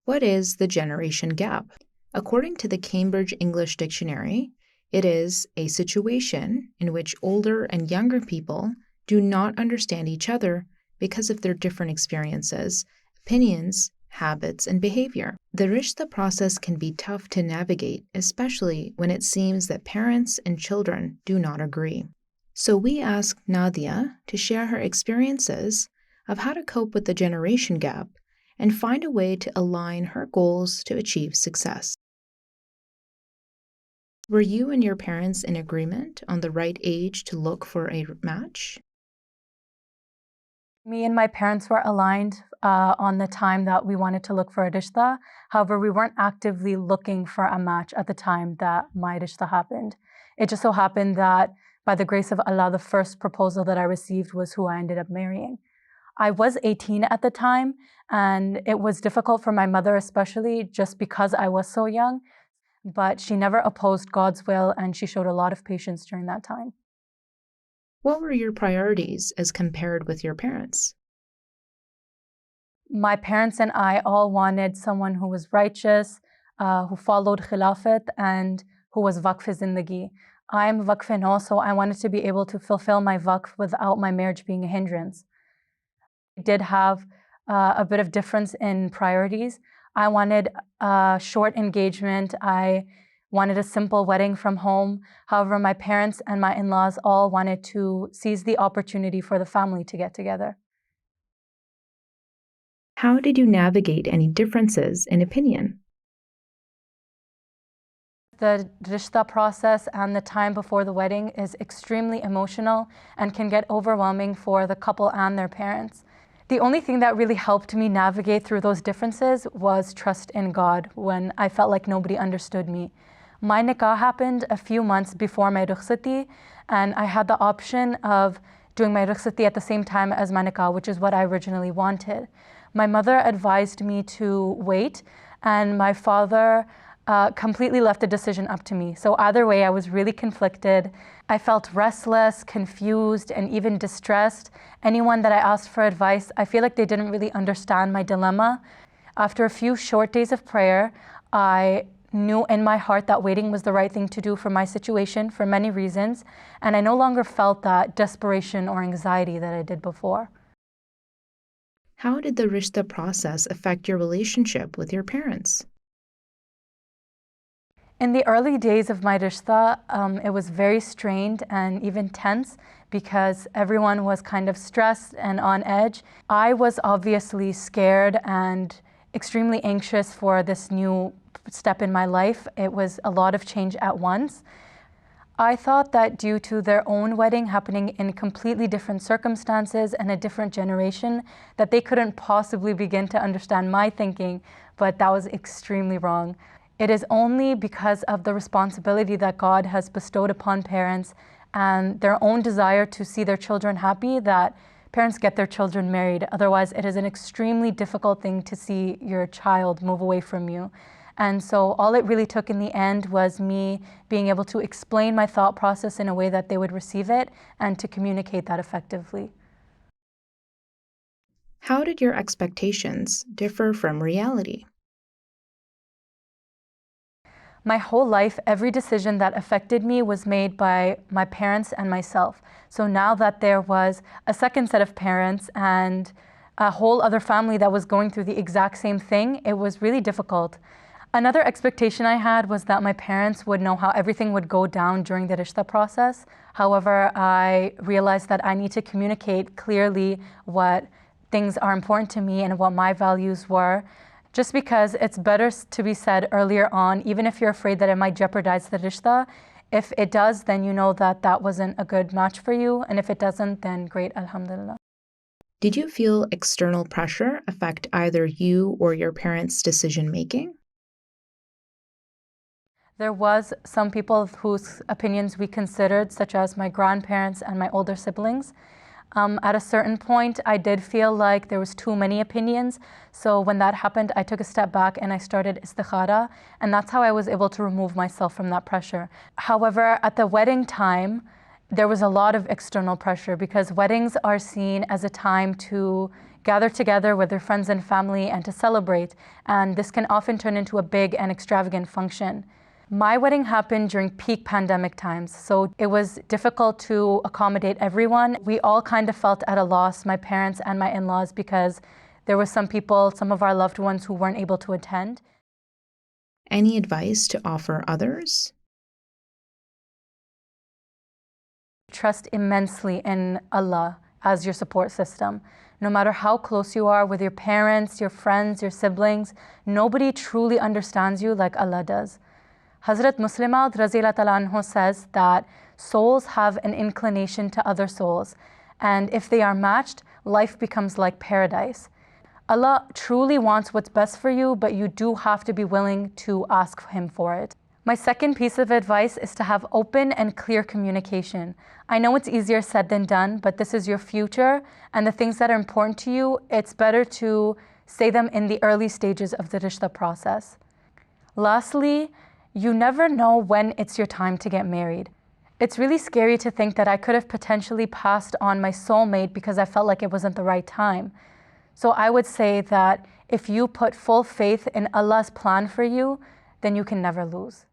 What is the generation gap? According to the Cambridge English Dictionary, it is a situation in which older and younger people do not understand each other because of their different experiences, opinions, habits, and behavior. The rishta process can be tough to navigate, especially when it seems that parents and children do not agree. So we asked Nadia to share her experiences of how to cope with the generation gap and find a way to align her goals to achieve success. Were you and your parents in agreement on the right age to look for a match? Me and my parents were aligned on the time that we wanted to look for a rishta. However, we weren't actively looking for a match at the time that my rishta happened. It just so happened that by the grace of Allah, the first proposal that I received was who I ended up marrying. I was 18 at the time, and it was difficult for my mother, especially just because I was so young, but she never opposed God's will, and she showed a lot of patience during that time. What were your priorities as compared with your parents? My parents and I all wanted someone who was righteous, who followed khilafat, and who was waqf zindagi. I'm waqf also. I wanted to be able to fulfill my waqf without my marriage being a hindrance. I did have a bit of difference in priorities. I wanted a short engagement. I wanted a simple wedding from home. However, my parents and my in-laws all wanted to seize the opportunity for the family to get together. How did you navigate any differences in opinion? The rishta process and the time before the wedding is extremely emotional and can get overwhelming for the couple and their parents. The only thing that really helped me navigate through those differences was trust in God when I felt like nobody understood me. My nikah happened a few months before my rukhsati, and I had the option of doing my rukhsati at the same time as my nikah, which is what I originally wanted. My mother advised me to wait, and my father completely left the decision up to me. So either way, I was really conflicted. I felt restless, confused, and even distressed. Anyone that I asked for advice, I feel like they didn't really understand my dilemma. After a few short days of prayer, I knew in my heart that waiting was the right thing to do for my situation for many reasons, and I no longer felt that desperation or anxiety that I did before. How did the rishta process affect your relationship with your parents? In the early days of my rishta, it was very strained and even tense because everyone was kind of stressed and on edge. I was obviously scared and extremely anxious for this new step in my life. It was a lot of change at once. I thought that due to their own wedding happening in completely different circumstances and a different generation, that they couldn't possibly begin to understand my thinking, but that was extremely wrong. It is only because of the responsibility that God has bestowed upon parents and their own desire to see their children happy that parents get their children married. Otherwise, it is an extremely difficult thing to see your child move away from you. And so all it really took in the end was me being able to explain my thought process in a way that they would receive it and to communicate that effectively. How did your expectations differ from reality? My whole life, every decision that affected me was made by my parents and myself. So now that there was a second set of parents and a whole other family that was going through the exact same thing, it was really difficult. Another expectation I had was that my parents would know how everything would go down during the rishta process. However, I realized that I need to communicate clearly what things are important to me and what my values were. Just because it's better to be said earlier on, even if you're afraid that it might jeopardize the rishta. If it does, then you know that that wasn't a good match for you. And if it doesn't, then great, alhamdulillah. Did you feel external pressure affect either you or your parents' decision-making? There was some people whose opinions we considered, such as my grandparents and my older siblings. At a certain point, I did feel like there was too many opinions. So when that happened, I took a step back and I started istikhara. And that's how I was able to remove myself from that pressure. However, at the wedding time, there was a lot of external pressure because weddings are seen as a time to gather together with their friends and family and to celebrate, and this can often turn into a big and extravagant function. My wedding happened during peak pandemic times, so it was difficult to accommodate everyone. We all kind of felt at a loss, my parents and my in-laws, because there were some people, some of our loved ones who weren't able to attend. Any advice to offer others? Trust immensely in Allah as your support system. No matter how close you are with your parents, your friends, your siblings, nobody truly understands you like Allah does. Hazrat Muslim Maud Raziyallahu Ta'ala Anhu says that souls have an inclination to other souls, and if they are matched, life becomes like paradise. Allah truly wants what's best for you, but you do have to be willing to ask Him for it. My second piece of advice is to have open and clear communication. I know it's easier said than done, but this is your future, and the things that are important to you, it's better to say them in the early stages of the rishta process. Lastly, you never know when it's your time to get married. It's really scary to think that I could have potentially passed on my soulmate because I felt like it wasn't the right time. So I would say that if you put full faith in Allah's plan for you, then you can never lose.